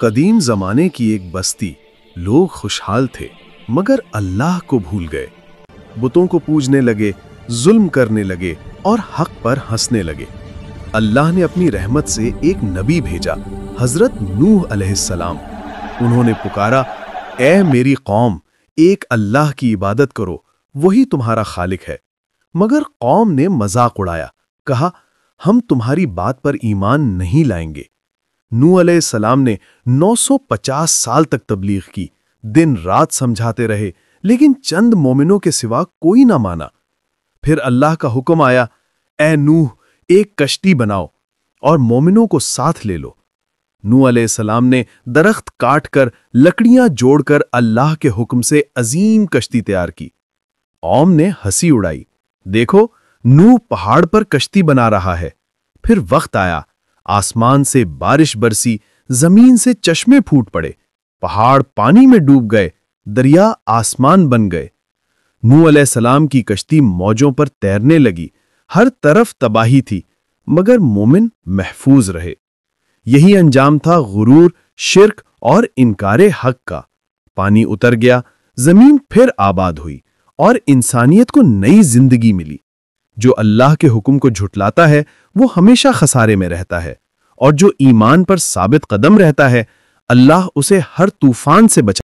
قدیم زمانے کی ایک بستی، لوگ خوشحال تھے مگر اللہ کو بھول گئے، بتوں کو پوجنے لگے، ظلم کرنے لگے اور حق پر ہنسنے لگے۔ اللہ نے اپنی رحمت سے ایک نبی بھیجا، حضرت نوح علیہ السلام۔ انہوں نے پکارا، اے میری قوم، ایک اللہ کی عبادت کرو، وہی تمہارا خالق ہے۔ مگر قوم نے مذاق اڑایا، کہا ہم تمہاری بات پر ایمان نہیں لائیں گے۔ نوح علیہ السلام نے 950 سال تک تبلیغ کی، دن رات سمجھاتے رہے، لیکن چند مومنوں کے سوا کوئی نہ مانا۔ پھر اللہ کا حکم آیا، اے نوح، ایک کشتی بناؤ اور مومنوں کو ساتھ لے لو۔ نوح علیہ السلام نے درخت کاٹ کر لکڑیاں جوڑ کر اللہ کے حکم سے عظیم کشتی تیار کی۔ قوم نے ہنسی اڑائی، دیکھو نوح پہاڑ پر کشتی بنا رہا ہے۔ پھر وقت آیا، آسمان سے بارش برسی، زمین سے چشمے پھوٹ پڑے، پہاڑ پانی میں ڈوب گئے، دریا آسمان بن گئے۔ نوح علیہ السلام کی کشتی موجوں پر تیرنے لگی، ہر طرف تباہی تھی، مگر مومن محفوظ رہے۔ یہی انجام تھا غرور، شرک اور انکار حق کا۔ پانی اتر گیا، زمین پھر آباد ہوئی اور انسانیت کو نئی زندگی ملی۔ جو اللہ کے حکم کو جھٹلاتا ہے وہ ہمیشہ خسارے میں رہتا ہے، اور جو ایمان پر ثابت قدم رہتا ہے اللہ اسے ہر طوفان سے بچاتا ہے۔